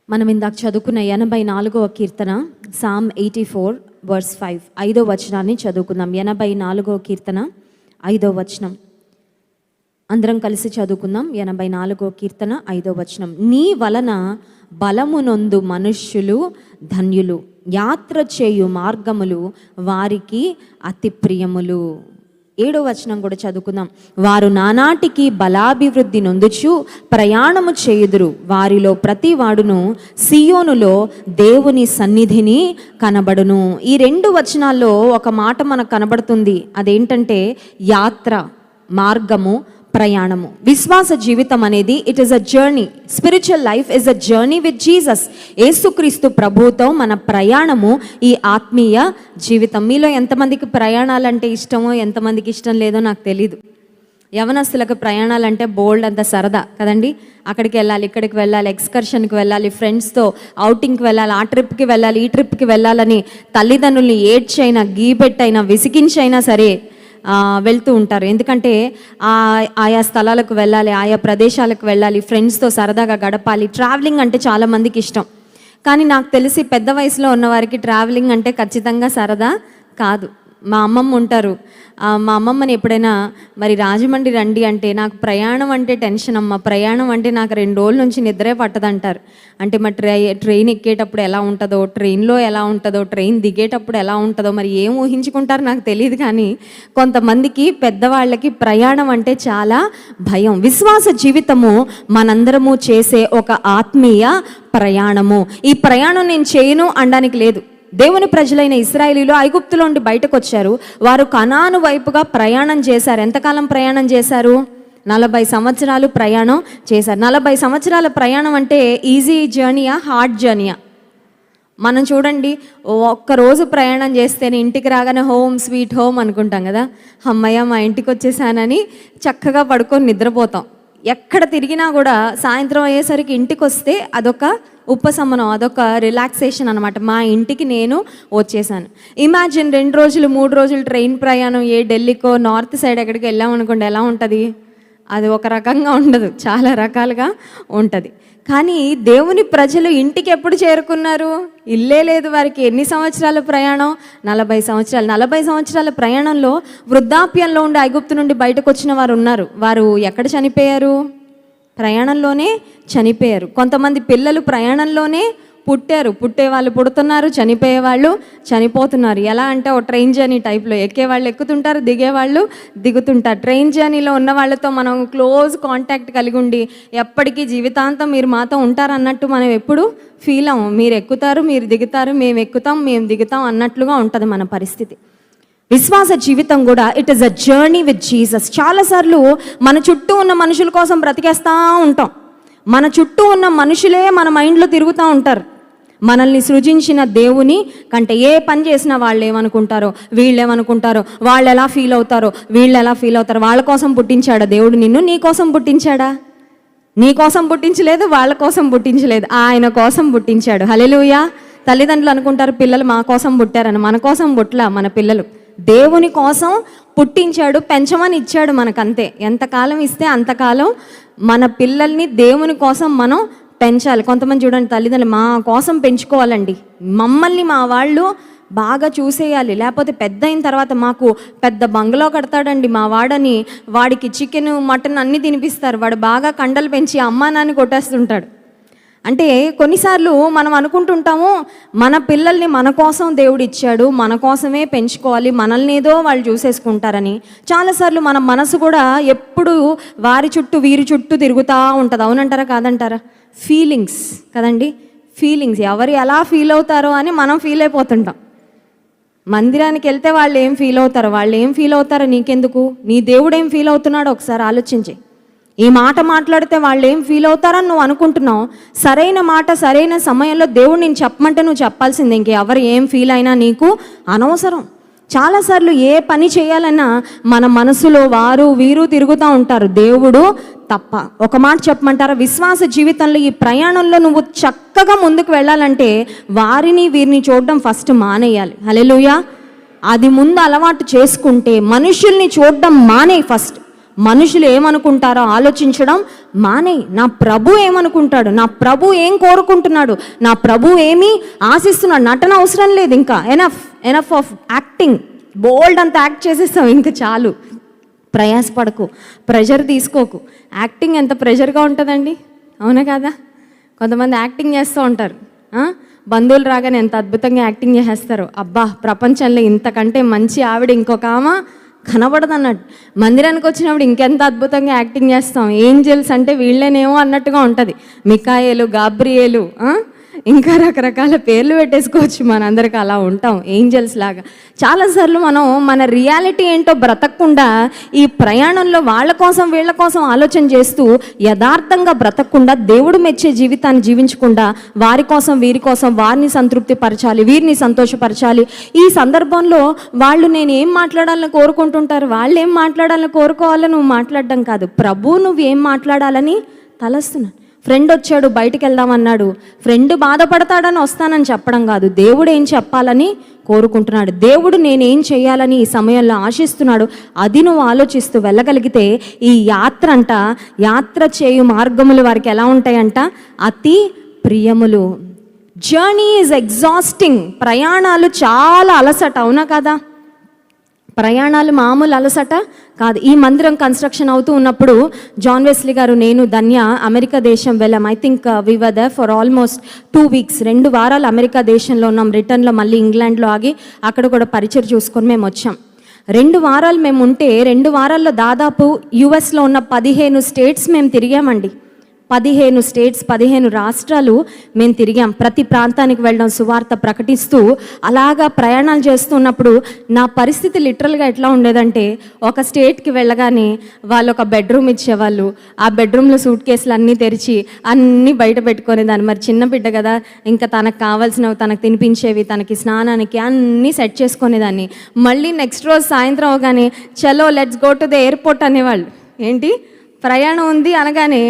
మనం ఇందాక చదువుకున్న 84వ కీర్తన సామ్ 84 వర్స్ 5 5వ వచనాన్ని చదువుకుందాం. 84వ కీర్తన 5వ వచనం అందరం కలిసి చదువుకుందాం. 84వ కీర్తన 5వ వచనం. నీ వలన బలమునొందు మనుష్యులు ధన్యులు, యాత్ర చేయు మార్గములు వారికి అతి ప్రియములు. 7వ వచనం కూడా చదువుకుందాం. వారు నానాటికి బలాభివృద్ధి నొందుచు ప్రయాణము చేయుదురు, వారిలో ప్రతి వాడును సియోనులో దేవుని సన్నిధిని కనబడును. ఈ 2 వచనాల్లో ఒక మాట మనకు కనబడుతుంది. అదేంటంటే యాత్ర, మార్గము, ప్రయాణము. విశ్వాస జీవితం అనేది it is a journey. Spiritual life is a journey with Jesus. యేసుక్రీస్తు ప్రభువుతో మన ప్రయాణము ఈ ఆత్మీయ జీవితం. మీలో ఎంతమందికి ప్రయాణాలంటే ఇష్టమో ఎంతమందికి ఇష్టం లేదో నాకు తెలీదు. యవనస్తులకు ప్రయాణాలంటే బోల్డ్ అంత సరదా కదండి. అక్కడికి వెళ్ళాలి, ఇక్కడికి వెళ్ళాలి, ఎక్స్కర్షన్కి వెళ్ళాలి, ఫ్రెండ్స్తో అవుటింగ్కి వెళ్ళాలి, ఆ ట్రిప్కి వెళ్ళాలి, ఈ ట్రిప్కి వెళ్ళాలని తల్లిదండ్రుల్ని ఏడ్చైనా గీబెట్టైనా విసిగించైనా సరే వెళ్తూ ఉంటారు. ఎందుకంటే ఆయా స్థలాలకు వెళ్ళాలి, ఆయా ప్రదేశాలకు వెళ్ళాలి, ఫ్రెండ్స్తో సరదాగా గడపాలి. ట్రావెలింగ్ అంటే చాలామందికి ఇష్టం. కానీ నాకు తెలిసి పెద్ద వయసులో ఉన్నవారికి ట్రావెలింగ్ అంటే ఖచ్చితంగా సరదా కాదు. మా అమ్మమ్మ ఉంటారు. మా అమ్మమ్మని ఎప్పుడైనా మరి రాజమండ్రి రండి అంటే నాకు ప్రయాణం అంటే టెన్షన్ అమ్మ, ప్రయాణం అంటే నాకు 2 రోజుల నుంచి నిద్రే పట్టదంటారు. అంటే మరి ట్రైన్ ఎక్కేటప్పుడు ఎలా ఉంటుందో, ట్రైన్లో ఎలా ఉంటుందో, ట్రైన్ దిగేటప్పుడు ఎలా ఉంటుందో మరి ఏం ఊహించుకుంటారో నాకు తెలియదు. కానీ కొంతమందికి పెద్దవాళ్ళకి ప్రయాణం అంటే చాలా భయం. విశ్వాస జీవితము మనందరము చేసే ఒక ఆత్మీయ ప్రయాణము. ఈ ప్రయాణం నేను చేయను అనడానికి లేదు. దేవుని ప్రజలైన ఇశ్రాయేలీయులు ఐగుప్తులో నుండి బయటకు వచ్చారు. వారు కనాను వైపుగా ప్రయాణం చేశారు. ఎంతకాలం ప్రయాణం చేశారు? 40 సంవత్సరాలు ప్రయాణం చేశారు. 40 సంవత్సరాల ప్రయాణం అంటే ఈజీ జర్నీయా, హార్డ్ జర్నీయా? మనం చూడండి, ఒక్కరోజు ప్రయాణం చేస్తేనే ఇంటికి రాగానే హోమ్ స్వీట్ హోమ్ అనుకుంటాం కదా. అమ్మయ్య మా ఇంటికి వచ్చేసానని చక్కగా పడుకొని నిద్రపోతాం. ఎక్కడ తిరిగినా కూడా సాయంత్రం అయ్యేసరికి ఇంటికి వస్తే అదొక ఉపశమనం, అదొక రిలాక్సేషన్ అనమాట. మా ఇంటికి నేను వచ్చేసాను. ఇమాజిన్ 2 రోజులు 3 రోజులు ట్రైన్ ప్రయాణం ఢిల్లీకో నార్త్ సైడ్ ఎక్కడికి వెళ్ళామనుకోండి, ఎలా ఉంటుంది? అది ఒక రకంగా ఉండదు, చాలా రకాలుగా ఉంటుంది. కానీ దేవుని ప్రజలు ఇంటికి ఎప్పుడు చేరుకున్నారు? ఇల్లే లేదు వారికి. ఎన్ని సంవత్సరాల ప్రయాణం? 40 సంవత్సరాలు. 40 సంవత్సరాల ప్రయాణంలో వృద్ధాప్యంలో ఉండి ఐగుప్తు నుండి బయటకు వచ్చిన వారు ఉన్నారు. వారు ఎక్కడ చనిపోయారు? ప్రయాణంలోనే చనిపోయారు. కొంతమంది పిల్లలు ప్రయాణంలోనే పుట్టారు. పుట్టే వాళ్ళు పుడుతున్నారు, చనిపోయే వాళ్ళు చనిపోతున్నారు. ఎలా అంటే ఓ ట్రైన్ జర్నీ టైప్లో ఎక్కేవాళ్ళు ఎక్కుతుంటారు, దిగేవాళ్ళు దిగుతుంటారు. ట్రైన్ జర్నీలో ఉన్న వాళ్ళతో మనం క్లోజ్ కాంటాక్ట్ కలిగి ఉండి ఎప్పటికీ జీవితాంతం మీరు మాతో ఉంటారు అన్నట్టు మనం ఎప్పుడు ఫీల్ అవ్వం. మీరు ఎక్కుతారు, మీరు దిగుతారు, మేము ఎక్కుతాం, మేము దిగుతాం అన్నట్లుగా ఉంటుంది మన పరిస్థితి. విశ్వాస జీవితం కూడా it is a journey with Jesus. చాలాసార్లు మన చుట్టూ ఉన్న మనుషుల కోసం బ్రతికేస్తూ ఉంటాం. మన చుట్టూ ఉన్న మనుషులే మన మైండ్లో తిరుగుతూ ఉంటారు. మనల్ని సృజించిన దేవుని కంటే ఏ పని చేసినా వాళ్ళు ఏమనుకుంటారో, వీళ్ళు ఏమనుకుంటారో, వాళ్ళు ఎలా ఫీల్ అవుతారో, వీళ్ళు ఎలా ఫీల్ అవుతారో. వాళ్ళ కోసం పుట్టించాడా దేవుడు నిన్ను? నీ కోసం పుట్టించాడా? నీ కోసం పుట్టించలేదు, వాళ్ళ కోసం పుట్టించలేదు, ఆయన కోసం పుట్టించాడు. హల్లెలూయా. తల్లిదండ్రులు అనుకుంటారు పిల్లలు మా కోసం పుట్టారని. మన కోసం పుట్టలా మన పిల్లలు. దేవుని కోసం పుట్టించాడు, పెంచమని ఇచ్చాడు మనకంతే. ఎంతకాలం ఇస్తే అంతకాలం మన పిల్లల్ని దేవుని కోసం మనం పెంచాలి. కొంతమంది చూడండి, తల్లిదండ్రులు మా కోసం పెంచుకోవాలండి, మమ్మల్ని మా వాళ్ళు బాగా చూసేయాలి, లేకపోతే పెద్ద అయిన తర్వాత మాకు పెద్ద బంగ్లా కడతాడండి మా వాడని, వాడికి చికెన్ మటన్ అన్నీ తినిపిస్తారు, వాడు బాగా కండలు పెంచి అమ్మా నాన్ని కొట్టేస్తుంటాడు. అంటే కొన్నిసార్లు మనం అనుకుంటుంటాము మన పిల్లల్ని మన కోసం దేవుడు ఇచ్చాడు, మన కోసమే పెంచుకోవాలి, మనల్ని ఏదో వాళ్ళు చూసేసుకుంటారని. చాలాసార్లు మన మనసు కూడా ఎప్పుడు వారి చుట్టూ వీరి చుట్టూ తిరుగుతూ ఉంటుంది. అవునంటారా కాదంటారా? ఫీలింగ్స్ కదండి, ఫీలింగ్స్. ఎవరు ఎలా ఫీల్ అవుతారో అని మనం ఫీల్ అయిపోతుంటాం. మందిరానికి వెళ్తే వాళ్ళు ఏం ఫీల్ అవుతారో, వాళ్ళు ఏం ఫీల్ అవుతారో నీకెందుకు? నీ దేవుడు ఏం ఫీల్ అవుతున్నాడో ఒకసారి ఆలోచించి. ఈ మాట మాట్లాడితే వాళ్ళు ఏం ఫీల్ అవుతారని నువ్వు అనుకుంటున్నావు. సరైన మాట సరైన సమయంలో దేవుడు నేను చెప్పమంటే నువ్వు చెప్పాల్సిందే. ఇంకెవరు ఏం ఫీల్ అయినా నీకు అనవసరం. చాలాసార్లు ఏ పని చేయాలన్నా మన మనసులో వారు వీరు తిరుగుతూ ఉంటారు, దేవుడు తప్ప. ఒక మాట చెప్పమంటారా? విశ్వాస జీవితంలో ఈ ప్రయాణంలో నువ్వు చక్కగా ముందుకు వెళ్ళాలంటే వారిని వీరిని చూడడం ఫస్ట్ మానేయాలి. హల్లెలూయా. అది ముందు అలవాటు చేసుకుంటే మనుషుల్ని చూడడం మానే. ఫస్ట్ మనుషులు ఏమనుకుంటారో ఆలోచించడం మానే. నా ప్రభు ఏమనుకుంటాడు, నా ప్రభు ఏం కోరుకుంటున్నాడు, నా ప్రభు ఏమి ఆశిస్తున్నాడు. నటన అవసరం లేదు, ఇంకా ఎనఫ్ ఆఫ్ యాక్టింగ్. బోల్డ్ అంత యాక్ట్ చేసేస్తాం, ఇంకా చాలు. ప్రయాసపడకు, ప్రెషర్ తీసుకోకు. యాక్టింగ్ ఎంత ప్రెషర్గా ఉంటుందండి, అవునా కదా? కొంతమంది యాక్టింగ్ చేస్తూ ఉంటారు, బంధువులు రాగానే ఎంత అద్భుతంగా యాక్టింగ్ చేసేస్తారు. అబ్బా, ప్రపంచంలో ఇంతకంటే మంచి ఆవిడ ఇంకొక ఆమె కనబడదు అన్నట్టు. మందిరానికి వచ్చినప్పుడు ఇంకెంత అద్భుతంగా యాక్టింగ్ చేస్తాం. ఏంజెల్స్ అంటే వీళ్ళేనేమో అన్నట్టుగా ఉంటుంది. మికాయేలు, గాబ్రియేలు, ఇంకా రకరకాల పేర్లు పెట్టేసుకోవచ్చు. మనందరికీ అలా ఉంటాం, ఏంజల్స్ లాగా. చాలాసార్లు మనం మన రియాలిటీ ఏంటో బ్రతకకుండా ఈ ప్రయాణంలో వాళ్ళ కోసం వీళ్ళ కోసం ఆలోచన చేస్తూ యథార్థంగా బ్రతకకుండా, దేవుడు మెచ్చే జీవితాన్ని జీవించకుండా, వారి కోసం వీరి కోసం వారిని సంతృప్తి పరచాలి, వీరిని సంతోషపరచాలి. ఈ సందర్భంలో వాళ్ళు నేను ఏం మాట్లాడాలని కోరుకుంటుంటారు, వాళ్ళు ఏం మాట్లాడాలని కోరుకోవాలని నువ్వు మాట్లాడడం కాదు, ప్రభు నువ్వు ఏం మాట్లాడాలని తలస్తున్నాను. ఫ్రెండ్ వచ్చాడు, బయటికి వెళ్దామన్నాడు, ఫ్రెండ్ బాధపడతాడని వస్తానని చెప్పడం కాదు, దేవుడు ఏం చెప్పాలని కోరుకుంటున్నాడు, దేవుడు నేనేం చేయాలని ఈ సమయంలో ఆశిస్తున్నాడు, అది నువ్వు ఆలోచిస్తూ వెళ్ళగలిగితే ఈ యాత్ర చేయు మార్గములు వారికి ఎలా ఉంటాయంట, అతి ప్రియములు. Journey is exhausting. ప్రయాణాలు చాలా అలసట, అవునా కదా? ప్రయాణాలు మామూలు అలసట కాదు. ఈ మందిరం కన్స్ట్రక్షన్ అవుతూ ఉన్నప్పుడు జాన్ వెస్లీ గారు, నేను, ధన్య అమెరికా దేశం వెళ్ళాం. I think we were there for almost 2 weeks. 2 వారాలు అమెరికా దేశంలో ఉన్నాం. రిటర్న్లో మళ్ళీ ఇంగ్లాండ్లో ఆగి అక్కడ కూడా పరిచయం చూసుకొని మేము వచ్చాం. 2 వారాలు మేము ఉంటే 2 వారాల్లో దాదాపు యుఎస్లో ఉన్న 15 స్టేట్స్ మేము తిరిగామండి. 15 స్టేట్స్, 15 రాష్ట్రాలు మేము తిరిగాం. ప్రతి ప్రాంతానికి వెళ్ళడం, సువార్త ప్రకటిస్తూ అలాగా ప్రయాణాలు చేస్తున్నప్పుడు నా పరిస్థితి లిటరల్గా ఎట్లా ఉండేదంటే, ఒక స్టేట్కి వెళ్ళగానే వాళ్ళు ఒక బెడ్రూమ్ ఇచ్చేవాళ్ళు. ఆ బెడ్రూమ్లో సూట్ కేసులు అన్నీ తెరిచి అన్నీ బయట పెట్టుకునేదాన్ని. మరి చిన్న బిడ్డ కదా, ఇంకా తనకు కావాల్సినవి, తనకు తినిపించేవి, తనకి స్నానానికి అన్నీ సెట్ చేసుకునేదాన్ని. మళ్ళీ నెక్స్ట్ రోజు సాయంత్రం అవగానే చలో let's go to the airport అనేవాళ్ళు. ఏంటి ప్రయాణం ఉంది అనగానే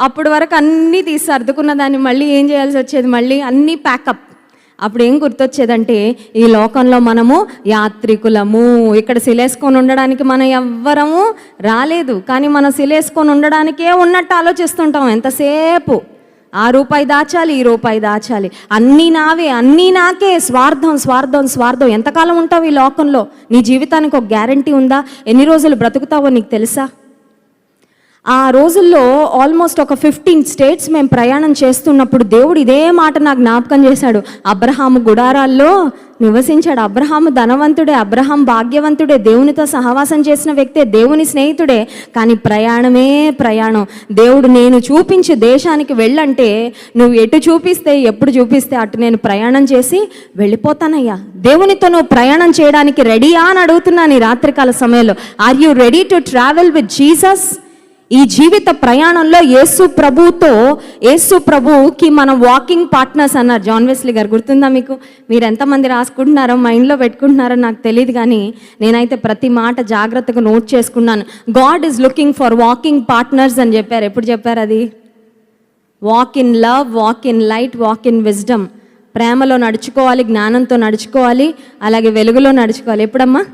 అప్పటి వరకు అన్నీ తీసి సర్దుకున్న దాన్ని మళ్ళీ ఏం చేయాల్సి వచ్చేది, మళ్ళీ అన్నీ ప్యాకప్. అప్పుడు ఏం గుర్తొచ్చేదంటే, ఈ లోకంలో మనము యాత్రికులము. ఇక్కడ శిలేసుకొని ఉండడానికి మనం ఎవ్వరము రాలేదు, కానీ మనం శిలేసుకొని ఉండడానికే ఉన్నట్టు ఆలోచిస్తుంటాం ఎంతసేపు. ఆ రూపాయి దాచాలి, ఈ రూపాయి దాచాలి, అన్నీ నావే, అన్నీ నాకే, స్వార్థం స్వార్థం స్వార్థం. ఎంతకాలం ఉంటావు ఈ లోకంలో? నీ జీవితానికి ఒక గ్యారంటీ ఉందా? ఎన్ని రోజులు బ్రతుకుతావో నీకు తెలుసా? ఆ రోజుల్లో ఆల్మోస్ట్ ఒక 15 స్టేట్స్ మేము ప్రయాణం చేస్తున్నప్పుడు దేవుడు ఇదే మాట నాకు జ్ఞాపకం చేశాడు. అబ్రహాము గుడారాల్లో నివసించాడు. అబ్రహాము ధనవంతుడే, అబ్రహాం భాగ్యవంతుడే, దేవునితో సహవాసం చేసిన వ్యక్తే, దేవుని స్నేహితుడే. కానీ ప్రయాణమే ప్రయాణం. దేవుడు నేను చూపించే దేశానికి వెళ్ళంటే, నువ్వు ఎటు చూపిస్తే, ఎప్పుడు చూపిస్తే అటు నేను ప్రయాణం చేసి వెళ్ళిపోతానయ్యా. దేవునితో నువ్వు ప్రయాణం చేయడానికి రెడీయా అని అడుగుతున్నాను ఈ రాత్రికాల సమయంలో. Are you ready to travel with Jesus? ఈ జీవిత ప్రయాణంలో యేసు ప్రభుకి మనం వాకింగ్ పార్ట్నర్స్ అన్నారు జాన్ వెస్లీ గారు. గుర్తుందా మీకు? మీరు ఎంతమంది రాసుకుంటున్నారో, మైండ్లో పెట్టుకుంటున్నారో నాకు తెలియదు, కానీ నేనైతే ప్రతి మాట జాగ్రత్తగా నోట్ చేసుకున్నాను. God is looking for walking partners అని చెప్పారు. ఎప్పుడు చెప్పారు అది? Walk in love, walk in light, walk in wisdom. ప్రేమలో నడుచుకోవాలి, జ్ఞానంతో నడుచుకోవాలి, అలాగే వెలుగులో నడుచుకోవాలి. ఎప్పుడమ్మా?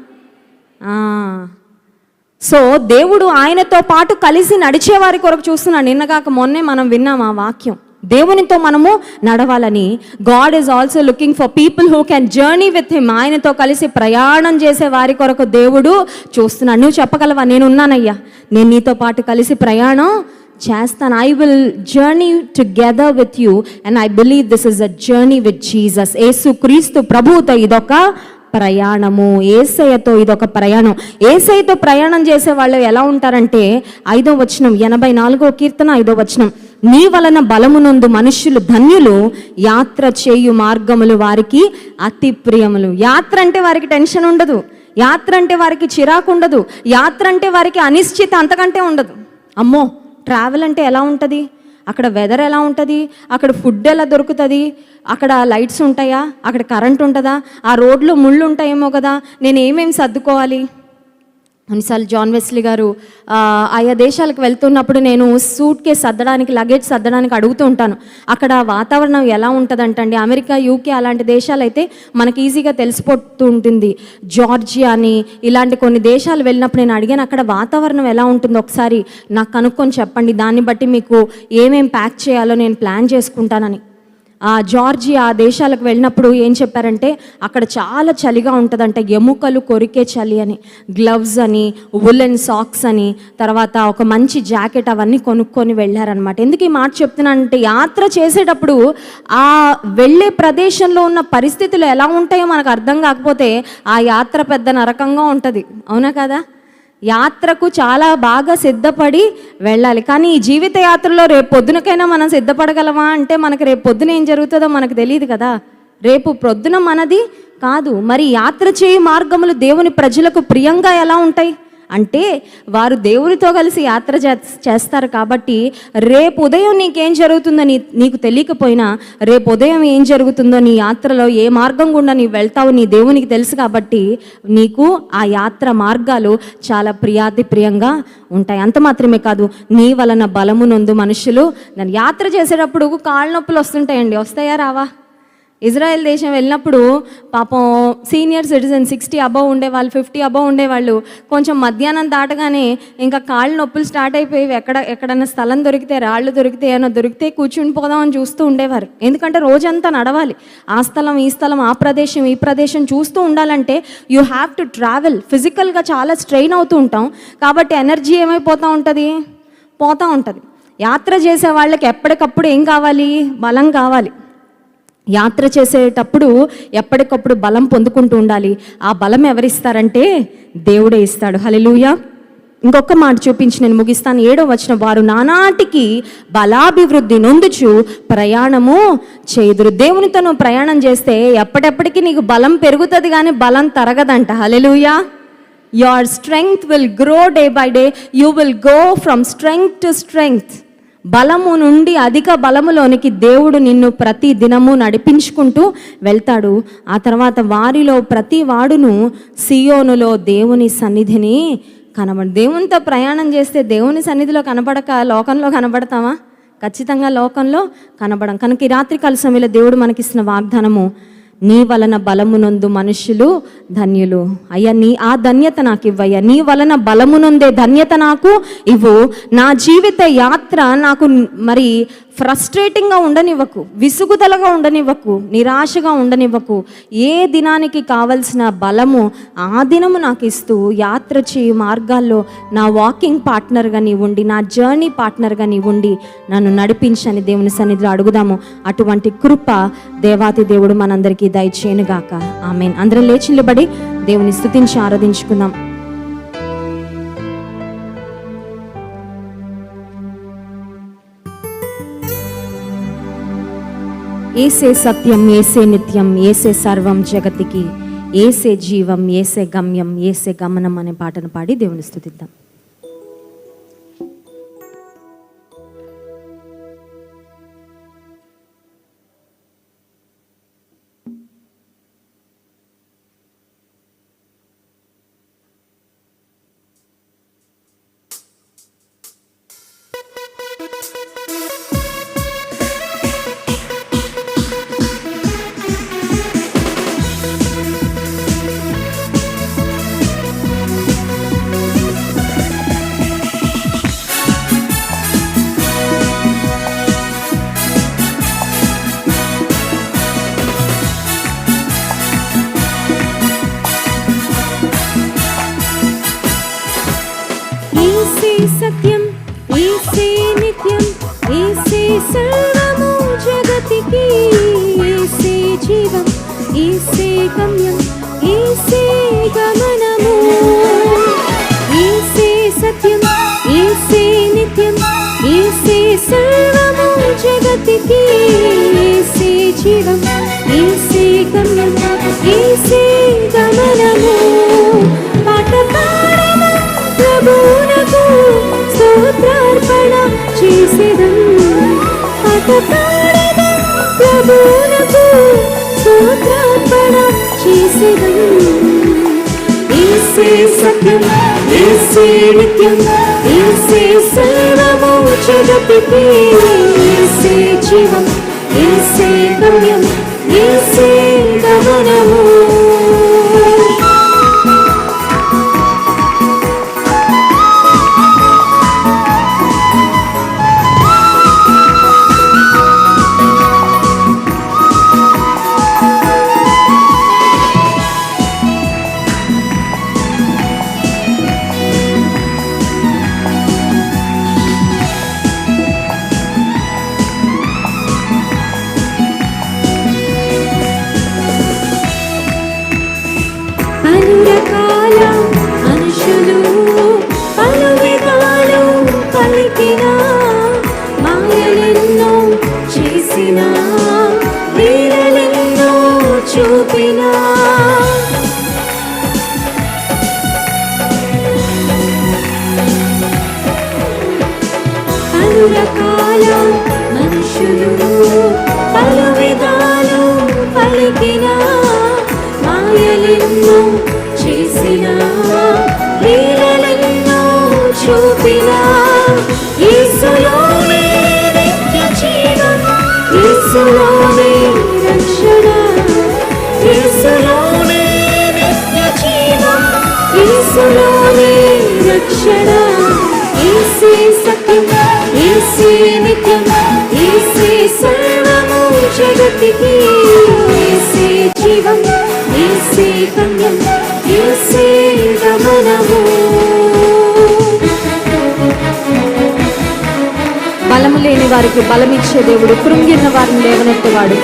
సో దేవుడు ఆయనతో పాటు కలిసి నడిచేవారి కొరకు చూస్తున్నాడు. నిన్నగాక మొన్నే మనం విన్నాం ఆ వాక్యం. దేవునితో మనము నడవాలని. God is also looking for people who can journey with him. ఆయనతో కలిసి ప్రయాణం చేసే వారి కొరకు దేవుడు చూస్తున్నాడు. నువ్వు చెప్పగలవా, నేను ఉన్నానయ్యా, నేను నీతో పాటు కలిసి ప్రయాణం చేస్తాను. I will journey together with you and I believe this is a journey with Jesus. యేసు క్రీస్తు ప్రభువుతో ఇదొక ప్రయాణము, యేసయ్యతో ఇదొక ప్రయాణం. యేసయ్యతో ప్రయాణం చేసే వాళ్ళు ఎలా ఉంటారంటే, 5వ వచనం, 84వ కీర్తన 5వ వచనం, నీ వలన బలమునందు మనుష్యులు ధన్యులు, యాత్ర చేయు మార్గములు వారికి అతి ప్రియములు. యాత్ర అంటే వారికి టెన్షన్ ఉండదు, యాత్ర అంటే వారికి చిరాకు ఉండదు, యాత్ర అంటే వారికి అనిశ్చిత అంతకంటే ఉండదు. అమ్మో, ట్రావెల్ అంటే ఎలా ఉంటుంది, అక్కడ వెదర్ ఎలా ఉంటుంది, అక్కడ ఫుడ్ ఎలా దొరుకుతుంది, అక్కడ లైట్స్ ఉంటాయా, అక్కడ కరెంట్ ఉంటుందా, ఆ రోడ్లో ముళ్ళు ఉంటాయేమో కదా, నేను ఏమేమి సర్దుకోవాలి. కొన్నిసార్లు జాన్ వెస్లీ గారు ఆయా దేశాలకు వెళ్తున్నప్పుడు నేను సూట్ కేస్ సర్దడానికి, లగేజ్ సర్దడానికి అడుగుతూ ఉంటాను. అక్కడ వాతావరణం ఎలా ఉంటుందంటండి, అమెరికా, యూకే అలాంటి దేశాలు అయితే మనకి ఈజీగా తెలిసిపోతూ ఉంటుంది. జార్జియా అని ఇలాంటి కొన్ని దేశాలు వెళ్ళినప్పుడు నేను అడిగాను, అక్కడ వాతావరణం ఎలా ఉంటుందో ఒకసారి నాకు కనుక్కొని చెప్పండి, దాన్ని బట్టి మీకు ఏమేం ప్యాక్ చేయాలో నేను ప్లాన్ చేసుకుంటానని. జార్జియా దేశాలకు వెళ్ళినప్పుడు ఏం చెప్పారంటే అక్కడ చాలా చలిగా ఉంటుందంట, ఎముకలు కొరికే చలి అని, గ్లవ్స్ అని, వులెన్ సాక్స్ అని, తర్వాత ఒక మంచి జాకెట్ అవన్నీ కొనుక్కొని వెళ్ళారనమాట. ఎందుకు ఈ మాట చెప్తున్నానంటే యాత్ర చేసేటప్పుడు ఆ వెళ్ళే ప్రదేశంలో ఉన్న పరిస్థితులు ఎలా ఉంటాయో మనకు అర్థం కాకపోతే ఆ యాత్ర పెద్ద నరకంగా ఉంటుంది. అవునా కదా? యాత్రకు చాలా బాగా సిద్ధపడి వెళ్ళాలి. కానీ ఈ జీవిత యాత్రలో రేపు పొద్దునకైనా మనం సిద్ధపడగలమా అంటే మనకు రేపు పొద్దున ఏం జరుగుతుందో మనకు తెలియదు కదా. రేపు పొద్దున మనది కాదు. మరి యాత్ర చేయి మార్గములు దేవుని ప్రజలకు ప్రియంగా ఎలా ఉంటాయి అంటే వారు దేవునితో కలిసి యాత్ర చేస్తారు కాబట్టి రేపు ఉదయం నీకేం జరుగుతుందో నీకు తెలియకపోయినా రేపు ఉదయం ఏం జరుగుతుందో నీ యాత్రలో ఏ మార్గం గుండా నీ వెళ్తావో నీ దేవునికి తెలుసు కాబట్టి నీకు ఆ యాత్ర మార్గాలు చాలా ప్రియంగా ఉంటాయి. అంత మాత్రమే కాదు, నీ వలన బలము నొందు మనుషులు దాన్ని యాత్ర చేసేటప్పుడు కాళ్ళ నొప్పులు వస్తుంటాయండి. వస్తాయా రావా? ఇజ్రాయెల్ దేశం వెళ్ళినప్పుడు పాపం సీనియర్ సిటిజన్ 60 అబవ్ ఉండేవాళ్ళు, 50 అబవ్ ఉండేవాళ్ళు కొంచెం మధ్యాహ్నం దాటగానే ఇంకా కాళ్ళు నొప్పులు స్టార్ట్ అయిపోయి ఎక్కడన్నా స్థలం దొరికితే, రాళ్ళు దొరికితే, ఏమైనా దొరికితే కూర్చుని పోదామని చూస్తూ ఉండేవారు. ఎందుకంటే రోజంతా నడవాలి, ఆ స్థలం ఈ స్థలం, ఆ ప్రదేశం ఈ ప్రదేశం చూస్తూ ఉండాలంటే యూ హ్యావ్ టు ట్రావెల్. ఫిజికల్గా చాలా స్ట్రెయిన్ అవుతూ ఉంటాం కాబట్టి ఎనర్జీ ఏమైపోతూ ఉంటుంది, పోతూ ఉంటుంది. యాత్ర చేసే వాళ్ళకి ఎప్పటికప్పుడు ఏం కావాలి? బలం కావాలి. యాత్ర చేసేటప్పుడు ఎప్పటికప్పుడు బలం పొందుకుంటూ ఉండాలి. ఆ బలం ఎవరిస్తారంటే దేవుడే ఇస్తాడు. హల్లెలూయా. ఇంకొక మాట చూపించి నేను ముగిస్తాను. 7వ వచనం, వారు నానాటికి బలాభివృద్ధి నొందుచు ప్రయాణము చేదురు. దేవునితో ప్రయాణం చేస్తే ఎప్పటికీ నీకు బలం పెరుగుతుంది కానీ బలం తరగదంట. Hallelujah. Your strength will grow day by day. You will go from strength to strength. బలము నుండి అధిక బలములోనికి దేవుడు నిన్ను ప్రతి దినము నడిపించుకుంటూ వెళ్తాడు. ఆ తర్వాత వారిలో ప్రతి వాడును సియోనులో దేవుని సన్నిధిని దేవునితో ప్రయాణం చేస్తే దేవుని సన్నిధిలో కనబడక లోకంలో కనబడతామా? ఖచ్చితంగా లోకంలో కనబడం. కనుక ఈ రాత్రికాల సమయంలో దేవుడు మనకిస్తున్న వాగ్దానము, నీ వలన బలమునొందు మనుష్యులు ధన్యులు. అయ్యా ఆ ధన్యత నాకు ఇవ్వయ్యా, నీ వలన బలమునొందే ధన్యత నాకు ఇవ్వు. నా జీవిత యాత్ర నాకు మరి ఫ్రస్ట్రేటింగ్గా ఉండనివ్వకు, విసుగుదలగా ఉండనివ్వకు, నిరాశగా ఉండనివ్వకు. ఏ దినానికి కావలసిన బలము ఆ దినము నాకు ఇస్తూ యాత్ర చేయి మార్గాల్లో నా వాకింగ్ పార్ట్నర్గా నీ ఉండి, నా జర్నీ పార్ట్నర్గా నీ ఉండి నన్ను నడిపించని దేవుని సన్నిధిలో అడుగుదాము. అటువంటి కృప దేవాతి దేవుడు మనందరికీ దయచేయనుగాక. ఆమేన్. అందరం లేచి నిలబడి దేవుని స్తుతించి ఆరాధించుకుందాం. ఏసే సత్యం, ఏసే నిత్యం, ఏసే సర్వం జగతికి, ఏసే జీవం, ఏసే గమ్యం, ఏసే గమనం అనే పాటను పాడి దేవుని స్తుతిద్దాం. సత్యం, ఏసే నిత్యం, ఏసే సర్వము జగతికి, ఏసే జీవం, ఏసే గమ్యం, ఏసే గమనము. ఏసే సత్యం, ఏసే నిత్యం, ఏసే సర్వము జగతికి, ఏసే జీవం, ఏసే గమ్యం, ఏసే గమనము. పాట పాడెదం ప్రభువునకు స్తోత్రార్పణ చేసెదం. పాట పాడెదం ప్రభువునకు స్తోత్రార్పణ చేసెదం. యేసే సత్యం, యేసే నిత్యం, యేసే సర్వము జగతికి, యేసే జీవం, యేసే గమ్యం, యేసే గమనము. పలురకాల మనుషులు పలు విధాలు పలికినా, మాయలెన్నో చేసినా, లీలలెన్నో చూపినా, పలురకాల మనుషులు పలు విధాలు పలికినా, మాయలెన్నో చేసినా, లీలలెన్నో చూపినా, యేసులోనే నిత్య జీవం, యేసులోనే రక్షణ, యేసులోనే నిత్య జీవం, యేసులోనే రక్షణ, యేసే సత్యం, యేసే నిత్యం, యేసే సర్వము జగతికి, యేసే జీవం, యేసే గమ్యం, యేసే గమనము. బలము లేని వారికి బలమిచ్చే దేవుడు, కృంగిన వారిని లేవనెత్తేవాడు.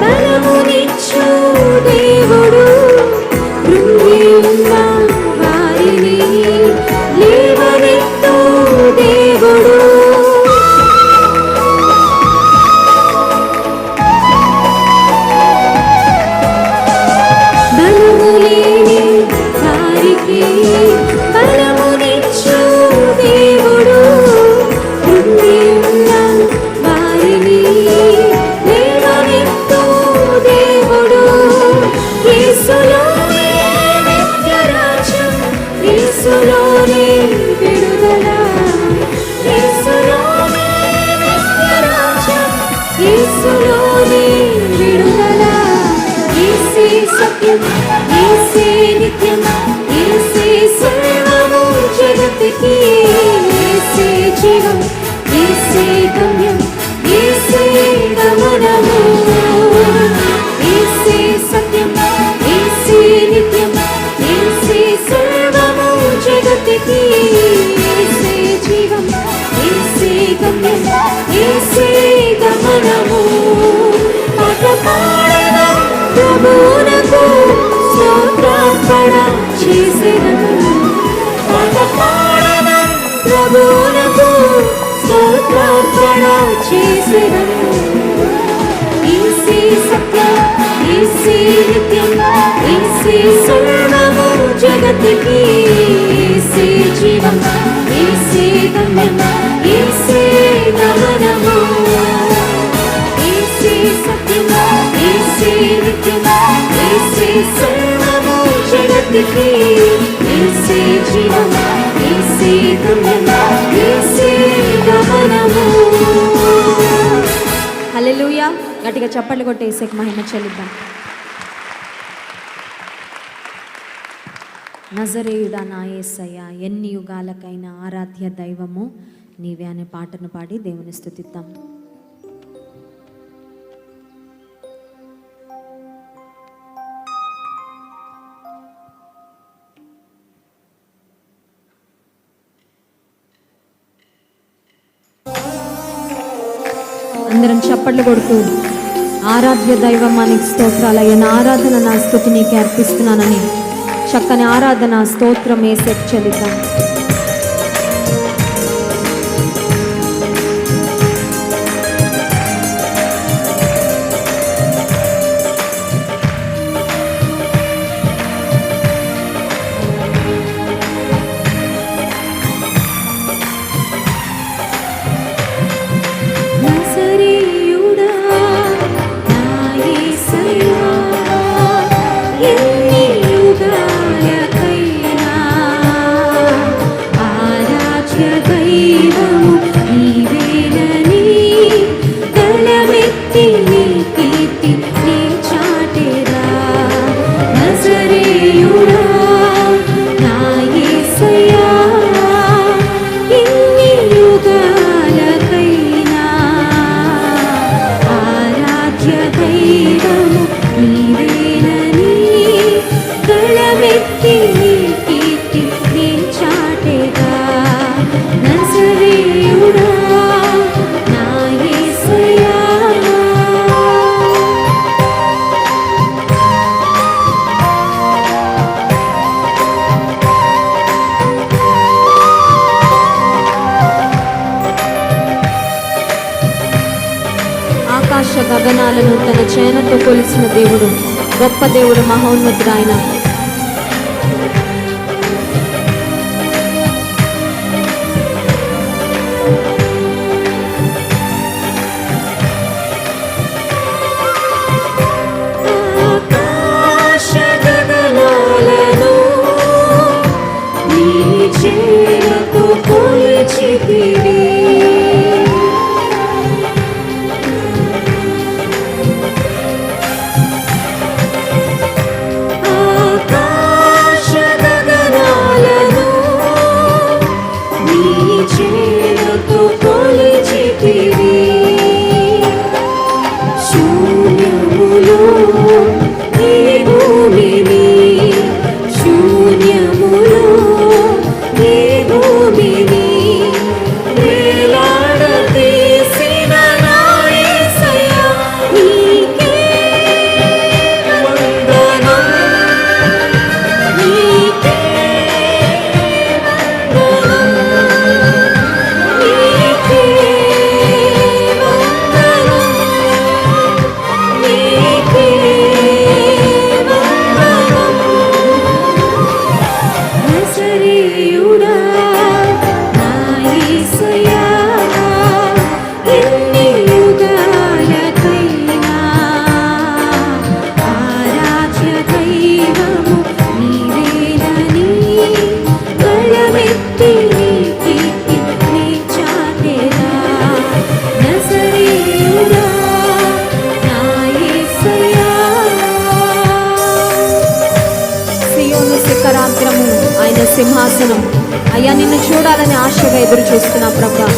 బలమునిచ్చు దేవుడు, కృంగి ఉన్న వారిని లేవనెత్తు దేవుడు, బలము లేని వారికి బలమునిచ్చు దేవుడు, కృంగి ఉన్న వారిని లేవనెత్తు దేవుడు, యేసులోనే నిత్య రాజ్యం, యేసులోనే విడుదల, యేసులోనే నిత్య రాజ్యం, యేసులోనే విడుదల, యేసే సత్యం, యేసే నిత్యం, యేసే సర్వము జగతికి, యేసే జీవం, యేసే గమ్యం, యేసే గమనము, యేసే సత్యం, యేసే నిత్యం, యేసే సర్వము జగతికి, యేసే జీవం, యేసే గమ్యం, యేసే గమనము. పాట పాడెదం ప్రభువునకు, స్తోత్రార్పణ చేసెదం, పాట పాడెదం ప్రభువునకు, స్తోత్రార్పణ చేసెదం, యేసే సత్యం, యేసే నిత్యం, యేసే సర్వము జగతికి, యేసే జీవం, యేసే గమ్యం, యేసే గమనము, యేసే సత్యం, యేసే నిత్యం, యేసే సర్వము జగతికి, యేసే జీవం, యేసే గమ్యం, యేసే గమనము. హల్లెలూయా. గట్టిగా చప్పట్లు కొట్టి యేసుకి మహిమ చెల్లిద్దాం. నజరేయుడా నా యేసయ్య, ఎన్ని యుగాలకైనా ఆరాధ్య దైవము నీవే అనే పాటను పాడి దేవుని స్తుతిద్దాం. అందరం చప్పట్లు కొడుతూ ఆరాధ్య దైవమానికి స్తోత్రాలయ్య, నా ఆరాధన నా స్తుతి నీకే అర్పిస్తున్నానని చక్కని ఆరాధన స్తోత్రం యేసుకి చెల్లిద్దాం. గగనాలను తన చేనతో కొలిసిన దేవుడు, గొప్ప దేవుడు, మహోన్నతుడు ఆయన. ఆయన సింహాసనం. అయ్యా, నిన్ను చూడాలని ఆశగా ఎదురు చూస్తున్నా ప్రభా.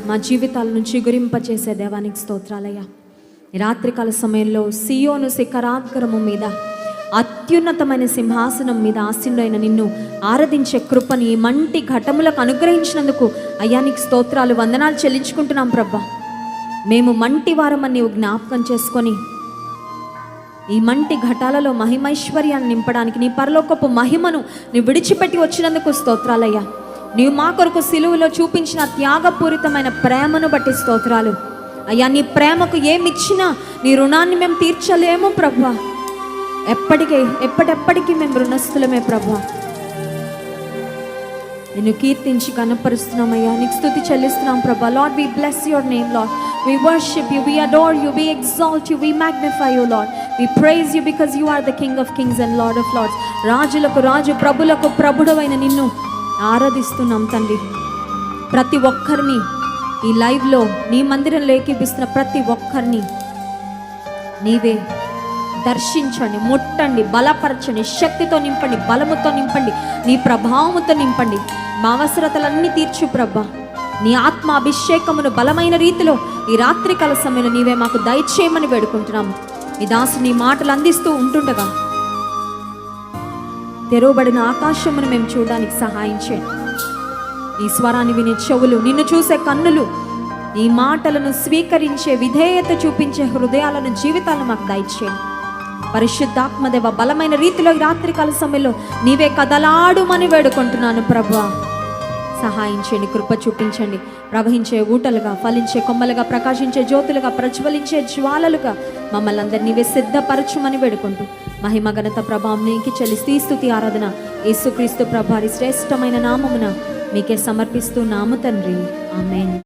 మా జీవితాలను చిగురింపచేసే దేవానికి స్తోత్రాలయ్యా. రాత్రికాల సమయంలో సియోను శిఖరాగ్రము మీద అత్యున్నతమైన సింహాసనం మీద ఆసీనుడైన నిన్ను ఆరాధించే కృపని ఈ మంటి ఘటములకు అనుగ్రహించినందుకు అయ్యా నీకు స్తోత్రాలు, వందనాలు చెల్లించుకుంటున్నాం ప్రభా. మేము మంటి వారమని నీవు జ్ఞాపకం చేసుకొని ఈ మంటి ఘటాలలో మహిమైశ్వర్యాన్ని నింపడానికి నీ పరలోకపు మహిమను నీ విడిచిపెట్టి వచ్చినందుకు స్తోత్రాలయ్యా. నీవు మా కొరకు సిలువలో చూపించిన త్యాగపూరితమైన ప్రేమను బట్టి స్తోత్రాలు అయ్యా. నీ ప్రేమకు ఏమిచ్చినా నీ రుణాన్ని మేము తీర్చలేము ప్రభువా. ఎప్పటికీ మేము రుణస్థులమే ప్రభా. నిన్ను కీర్తించి కనపరుస్తున్నామయ్యా, నీకు స్తుతి చెల్లిస్తున్నాం ప్రభా. Lord, we bless your name Lord. We worship you, we adore you, we exalt you, we magnify you Lord. We praise you because you are the King of kings and Lord of lords. రాజులకు రాజు, ప్రభులకు ప్రభుడవైన నిన్ను ఆరాధిస్తున్నాం తండ్రి. ప్రతి ఒక్కరిని ఈ లైవ్లో నీ మందిరంలో ఏకీపిస్తున్న ప్రతి ఒక్కరిని నీవే దర్శించండి, ముట్టండి, బలపరచండి, శక్తితో నింపండి, బలముతో నింపండి, నీ ప్రభావముతో నింపండి. మా అవసరతలన్నీ తీర్చు ప్రభా. నీ ఆత్మ అభిషేకమును బలమైన రీతిలో ఈ రాత్రికాల సమయంలో నీవే మాకు దయచేయమని వేడుకుంటున్నాము. ఈ దాసు నీ మాటలు అందిస్తూ ఉంటుండగా తెరవబడిన ఆకాశమును మేము చూడడానికి సహాయం చేయండి. నీ స్వరాన్ని వినే చెవులు, నిన్ను చూసే కన్నులు, నీ మాటలను స్వీకరించే విధేయత చూపించే హృదయాలను, జీవితాలను మాకు దయచేయండి. పరిశుద్ధాత్మదేవ బలమైన రీతిలో ఈ రాత్రికాల సమయంలో నీవే కదలాడుమని వేడుకుంటున్నాను ప్రభువా. సహాయం చేయండి, కృప చూపించండి. ప్రవహించే ఊటలుగా, ఫలించే కొమ్మలుగా, ప్రకాశించే జ్యోతులుగా, ప్రజ్వలించే జ్వాలలుగా మమ్మల్ని అందరినీ నీవే సిద్ధపరచుమని వేడుకుంటూ మహిమ ఘనత ప్రభావం నీకు చెల్లిస్తూ స్తుతి ఆరాధన యేసుక్రీస్తు ప్రభువారి శ్రేష్టమైన నామమున మీకే సమర్పిస్తూ నాము తండ్రి. ఆమేన్.